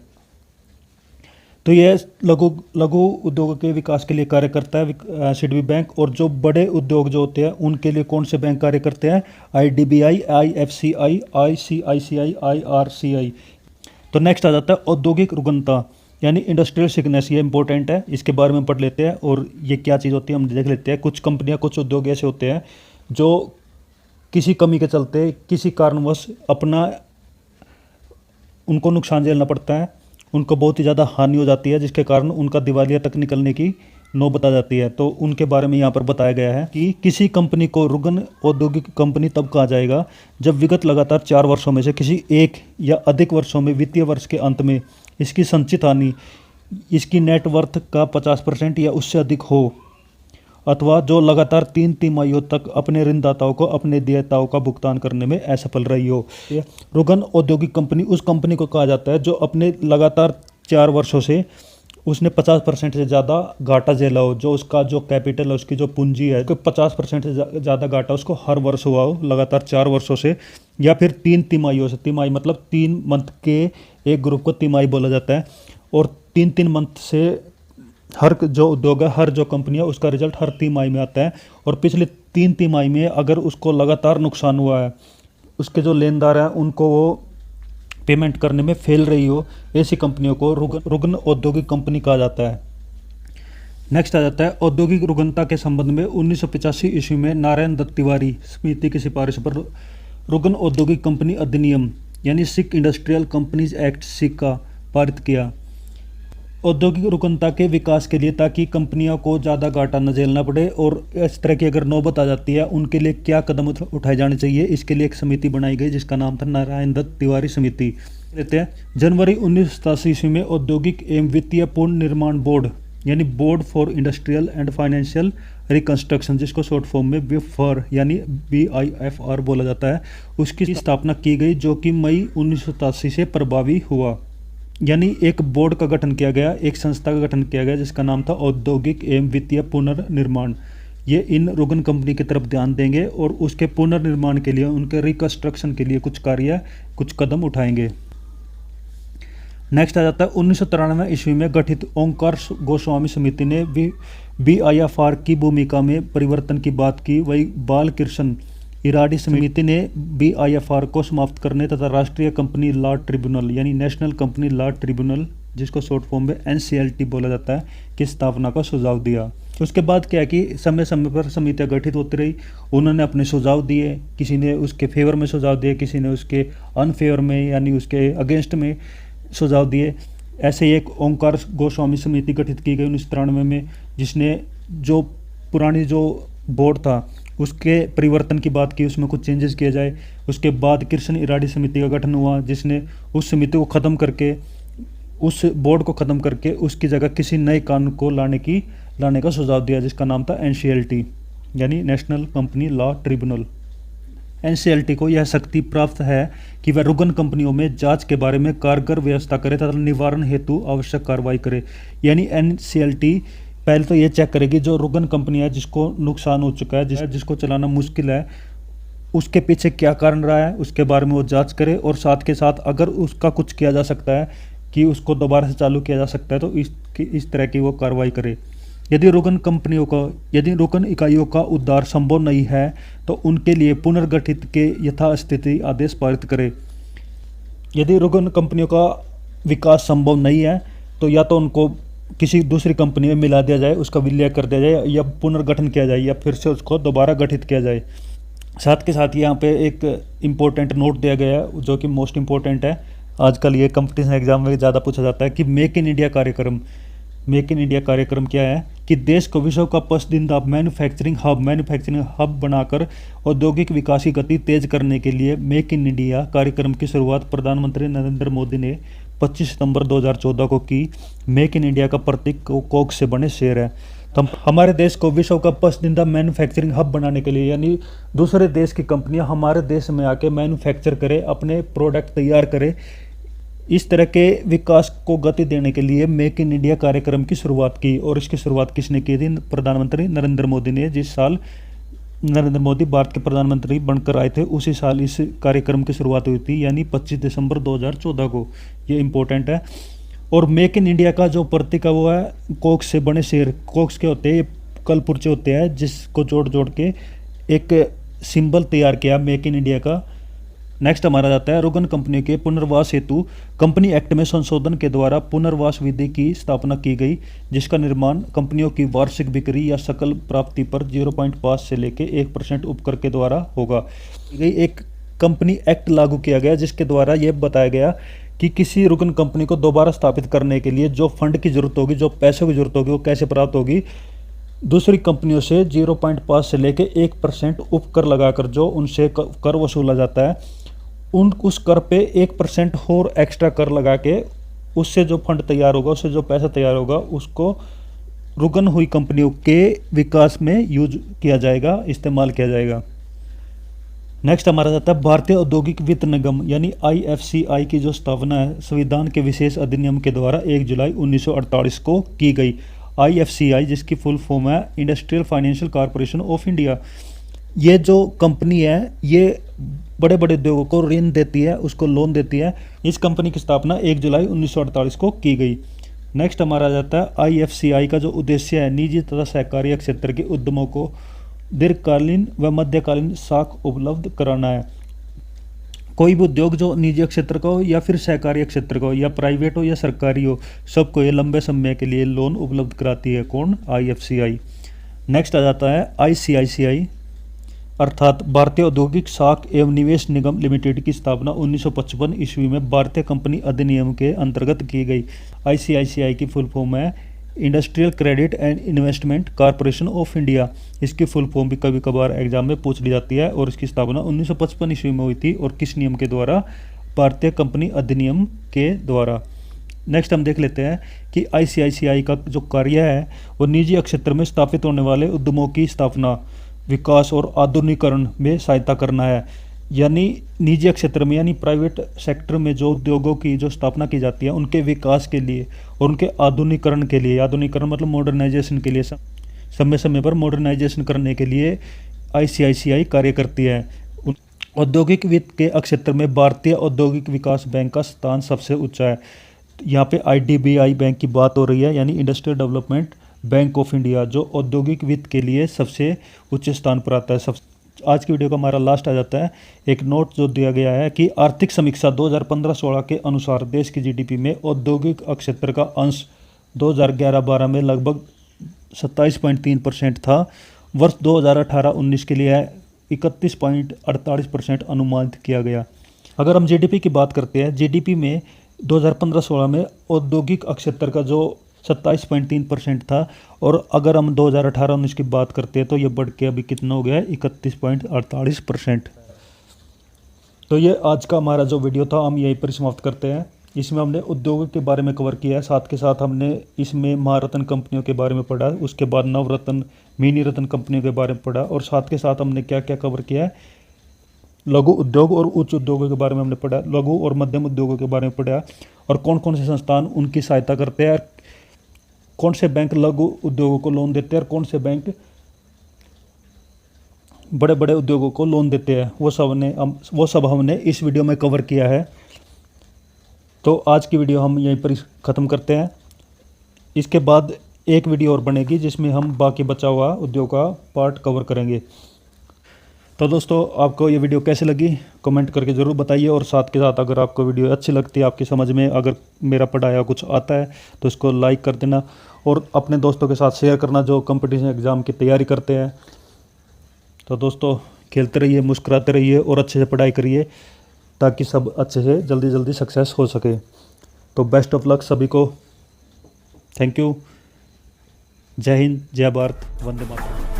तो यह लघु उद्योगों के विकास के लिए कार्य करता है सिडबी बैंक। और जो बड़े उद्योग जो होते हैं उनके लिए कौन से बैंक कार्य करते हैं? IDBI, IFCI, ICICI, IRCI। तो नेक्स्ट आ जाता है औद्योगिक रुग्णता यानी इंडस्ट्रियल सिकनेस। ये इंपॉर्टेंट है, इसके बारे में पढ़ लेते हैं। और ये क्या चीज़ होती है हम देख लेते हैं। कुछ कंपनियां, कुछ उद्योग ऐसे होते हैं जो किसी कमी के चलते, किसी कारणवश उनको नुकसान झेलना पड़ता है, उनको बहुत ही ज़्यादा हानि हो जाती है, जिसके कारण उनका दिवालिया तक निकलने की नौबत आ जाती है। तो उनके बारे में यहाँ पर बताया गया है कि किसी कंपनी को रुग्ण औद्योगिक कंपनी तब कहा जाएगा जब विगत लगातार 4 वर्षों में से किसी एक या अधिक वर्षों में वित्तीय वर्ष के अंत में इसकी संचित हानि इसकी नेटवर्थ का 50% या उससे अधिक हो, अथवा जो लगातार 3 तिमाहियों तक अपने ऋणदाताओं को अपने देयताओं का भुगतान करने में असफल रही हो। रुग्ण औद्योगिक कंपनी उस कंपनी को कहा जाता है जो अपने लगातार 4 वर्षों से उसने 50% से ज़्यादा घाटा झेला हो, जो उसका जो कैपिटल है, उसकी जो पूंजी है, 50% से ज़्यादा घाटा उसको हर वर्ष हुआ हो लगातार 4 वर्षों से, या फिर 3 तिमाहियों से। तिमाही मतलब 3 मंथ के एक ग्रुप को तिमाही बोला जाता है। और 3 मंथ से हर जो उद्योग है, हर जो कंपनी है, उसका रिजल्ट हर तिमाही में आता है। और पिछले 3 तिमाही में अगर उसको लगातार नुकसान हुआ है, उसके जो लेनदार हैं उनको वो पेमेंट करने में फेल रही हो, ऐसी कंपनियों को रुग्ण औद्योगिक कंपनी कहा जाता है। नेक्स्ट आ जाता है औद्योगिक रुग्णता के संबंध में 1985 ईस्वी में नारायण दत्त तिवारी समिति की सिफारिश पर रुग्ण औद्योगिक कंपनी अधिनियम यानी सिक इंडस्ट्रियल कंपनीज एक्ट सिक का पारित किया। औद्योगिक रुग्णता के विकास के लिए, ताकि कंपनियों को ज़्यादा घाटा न झेलना पड़े और इस तरह की अगर नौबत आ जाती है उनके लिए क्या कदम उठाए जाने चाहिए, इसके लिए एक समिति बनाई गई जिसका नाम था नारायण दत्त तिवारी समिति। लेते हैं जनवरी 1987 ईस्वी में औद्योगिक एवं वित्तीय पुनर्निर्माण बोर्ड यानी board for industrial and financial reconstruction, जिसको शॉर्ट फॉर्म में BIFR यानी BIFR बोला जाता है, उसकी स्थापना की गई, जो कि मई 1987 से प्रभावी हुआ। यानी एक बोर्ड का गठन किया गया, एक संस्था का गठन किया गया जिसका नाम था औद्योगिक एवं वित्तीय पुनर्निर्माण। ये इन रुग्ण कंपनी की तरफ ध्यान देंगे और उसके पुनर्निर्माण के लिए, उनके रिकंस्ट्रक्शन के लिए कुछ कदम उठाएंगे। नेक्स्ट आ जाता है 1993 ईस्वी में गठित ओंकार गोस्वामी समिति ने BIFR की भूमिका में परिवर्तन की बात की। वही बालकृष्ण इराडी समिति ने BIFR को समाप्त करने तथा राष्ट्रीय कंपनी लॉ ट्रिब्यूनल यानी नेशनल कंपनी लॉ ट्रिब्यूनल, जिसको शॉर्ट फॉर्म में NCLT बोला जाता है, की स्थापना का सुझाव दिया। उसके बाद क्या कि समय समय पर समितियाँ गठित होती रही, उन्होंने अपने सुझाव दिए, किसी ने उसके फेवर में सुझाव दिए, किसी ने उसके अनफेवर में यानी उसके अगेंस्ट में सुझाव दिए। ऐसे ही एक ओंकार गोस्वामी समिति गठित की गई 1993 में, जिसने जो पुरानी जो बोर्ड था उसके परिवर्तन की बात की, उसमें कुछ चेंजेस किए जाए। उसके बाद कृष्ण इराडी समिति का गठन हुआ, जिसने उस समिति को ख़त्म करके, उस बोर्ड को ख़त्म करके उसकी जगह किसी नए कानून को लाने का सुझाव दिया, जिसका नाम था NCLT यानी national company law tribunal. NCLT को यह शक्ति प्राप्त है कि वह रुग्ण कंपनियों में जांच के बारे में कारगर व्यवस्था करे तथा निवारण हेतु आवश्यक कार्रवाई करे। यानी NCLT पहले तो ये चेक करेगी जो रुग्ण कंपनी है जिसको नुकसान हो चुका है, जिसको चलाना मुश्किल है, उसके पीछे क्या कारण रहा है, उसके बारे में वो जांच करे। और साथ के साथ अगर उसका कुछ किया जा सकता है कि उसको दोबारा से चालू किया जा सकता है, तो इस तरह की वो कार्रवाई करे। यदि रुग्ण इकाइयों का उद्धार संभव नहीं है तो उनके लिए पुनर्गठित के यथास्थिति आदेश पारित करे। यदि रुग्ण कंपनियों का विकास संभव नहीं है तो या तो उनको किसी दूसरी कंपनी में मिला दिया जाए, उसका विलय कर दिया जाए, या पुनर्गठन किया जाए, या फिर से उसको दोबारा गठित किया जाए। साथ के साथ यहाँ पे एक इम्पोर्टेंट नोट दिया गया है जो कि मोस्ट इम्पोर्टेंट है, आजकल ये कंपटीशन एग्जाम में ज़्यादा पूछा जाता है कि मेक इन इंडिया कार्यक्रम। मेक इन इंडिया कार्यक्रम क्या है कि देश को विश्व का पसंदीदा मैन्युफैक्चरिंग हब बनाकर औद्योगिक विकास की गति तेज करने के लिए मेक इन इंडिया कार्यक्रम की शुरुआत प्रधानमंत्री नरेंद्र मोदी ने 25 सितंबर 2014 को की। मेक इन इंडिया का प्रतीक कोक से बने शेर है। तो हमारे देश को विश्व का पसंदीदा मैन्युफैक्चरिंग हब बनाने के लिए, यानी दूसरे देश की कंपनियां हमारे देश में आके मैन्युफैक्चर करें, अपने प्रोडक्ट तैयार करें, इस तरह के विकास को गति देने के लिए मेक इन इंडिया कार्यक्रम की शुरुआत की। और इसकी शुरुआत किसने की थी? प्रधानमंत्री नरेंद्र मोदी ने। जिस साल नरेंद्र मोदी भारत के प्रधानमंत्री बनकर आए थे उसी साल इस कार्यक्रम की शुरुआत हुई थी, यानी 25 दिसंबर 2014 को। ये इम्पोर्टेंट है। और मेक इन इंडिया का जो प्रतीक है वो है कोक्स से बने शेर। कोक्स के होते हैं, ये कलपुर्चे होते हैं जिसको जोड़ जोड़ के एक सिंबल तैयार किया मेक इन इंडिया का। नेक्स्ट हमारा जाता है रुगन कंपनी के पुनर्वास हेतु कंपनी एक्ट में संशोधन के द्वारा पुनर्वास विधि की स्थापना की गई, जिसका निर्माण कंपनियों की वार्षिक बिक्री या सकल प्राप्ति पर 0.5 से लेकर 1% उपकर के द्वारा होगा। एक कंपनी एक्ट लागू किया गया जिसके द्वारा यह बताया गया कि किसी रुकन कंपनी को दोबारा स्थापित करने के लिए जो फंड की जरूरत होगी, जो पैसों की जरूरत होगी, वो कैसे प्राप्त होगी? दूसरी कंपनियों से 0.5 से लेकर 1% उपकर लगाकर जो उनसे कर वसूला जाता है, उस कर पे 1% और एक्स्ट्रा कर लगा के उससे जो फंड तैयार होगा, उससे जो पैसा तैयार होगा, उसको रुकन हुई कंपनियों के विकास में यूज किया जाएगा, इस्तेमाल किया जाएगा। नेक्स्ट हमारा जाता है भारतीय औद्योगिक वित्त निगम यानी IFCI की जो स्थापना है संविधान के विशेष अधिनियम के द्वारा 1 जुलाई 1948 को की गई। IFCI जिसकी फुल फॉर्म है industrial financial corporation of India. ये जो कंपनी है ये बड़े बड़े उद्योगों को ऋण देती है, उसको लोन देती है। इस कंपनी की स्थापना 1 जुलाई 1948 को की गई। नेक्स्ट हमारा जाता है IFCI का जो उद्देश्य है निजी तथा सहकारी क्षेत्र के उद्यमों को दीर्घकालीन व मध्यकालीन साख उपलब्ध कराना है। कोई भी उद्योग जो निजी क्षेत्र का हो या फिर सहकारी क्षेत्र का हो या प्राइवेट हो या सरकारी हो, सबको ये लंबे समय के लिए लोन उपलब्ध कराती है। कौन? IFCI। नेक्स्ट आ जाता है ICICI अर्थात भारतीय औद्योगिक साख एवं निवेश निगम लिमिटेड की स्थापना 1955 ईस्वी में भारतीय कंपनी अधिनियम के अंतर्गत की गई। ICICI की फुल फॉर्म है industrial credit and investment corporation of India. इसकी फुल फॉर्म भी कभी कभार एग्जाम में पूछ ली जाती है। और इसकी स्थापना 1955 ईस्वी में हुई थी और किस नियम के द्वारा? भारतीय कंपनी अधिनियम के द्वारा। नेक्स्ट हम देख लेते हैं कि ICICI का जो कार्य है वो निजी क्षेत्र में स्थापित होने वाले उद्यमों की स्थापना, विकास और आधुनिकीकरण में सहायता करना है। यानी निजी क्षेत्र में यानी प्राइवेट सेक्टर में जो उद्योगों की जो स्थापना की जाती है उनके विकास के लिए और उनके आधुनिकीकरण के लिए, आधुनिकीकरण मतलब मॉडर्नाइजेशन के लिए, समय समय पर मॉडर्नाइजेशन करने के लिए ICICI कार्य करती है। औद्योगिक वित्त के क्षेत्र में भारतीय औद्योगिक विकास बैंक का स्थान सबसे ऊंचा है। यहाँ पे IDBI बैंक की बात हो रही है यानी industrial development bank of India, जो औद्योगिक वित्त के लिए सबसे उच्च स्थान पर आता है। आज की वीडियो का हमारा लास्ट आ जाता है एक नोट जो दिया गया है कि आर्थिक समीक्षा 2015-16 के अनुसार देश की GDP में औद्योगिक क्षेत्र का अंश 2011-12 में लगभग 27.3% था। वर्ष 2018-19 के लिए 31.48% अनुमानित किया गया। अगर हम GDP की बात करते हैं, GDP में 2015-16 में औद्योगिक क्षेत्र का जो 27.3% था और अगर हम 2018-19 की बात करते हैं तो ये बढ़ के अभी कितना हो गया है? 31.48%। तो ये आज का हमारा जो वीडियो था हम यहीं पर समाप्त करते हैं। इसमें हमने उद्योगों के बारे में कवर किया है, साथ के साथ हमने इसमें महारत्न कंपनियों के बारे में पढ़ा, उसके बाद नवरत्न मिनी रत्न कंपनियों के बारे में पढ़ा और साथ के साथ हमने क्या क्या कवर किया है, लघु उद्योग और उच्च उद्योगों के बारे में हमने पढ़ा, लघु और मध्यम उद्योगों के बारे में पढ़ा और कौन कौन से संस्थान उनकी सहायता करते हैं, कौन से बैंक लघु उद्योगों को लोन देते हैं और कौन से बैंक बड़े बड़े उद्योगों को लोन देते हैं, वो सब हमने इस वीडियो में कवर किया है। तो आज की वीडियो हम यहीं पर ख़त्म करते हैं। इसके बाद एक वीडियो और बनेगी जिसमें हम बाकी बचा हुआ उद्योग का पार्ट कवर करेंगे। तो दोस्तों आपको ये वीडियो कैसे लगी कमेंट करके ज़रूर बताइए और साथ के साथ अगर आपको वीडियो अच्छी लगती है, आपकी समझ में अगर मेरा पढ़ाया कुछ आता है तो इसको लाइक कर देना और अपने दोस्तों के साथ शेयर करना जो कंपटीशन एग्ज़ाम की तैयारी करते हैं। तो दोस्तों खेलते रहिए, मुस्कुराते रहिए और अच्छे से पढ़ाई करिए। ताकि सब अच्छे से जल्दी जल्दी सक्सेस हो सके। तो बेस्ट ऑफ लक सभी को। Thank you. जय हिंद, जय भारत, वंदे मातरम।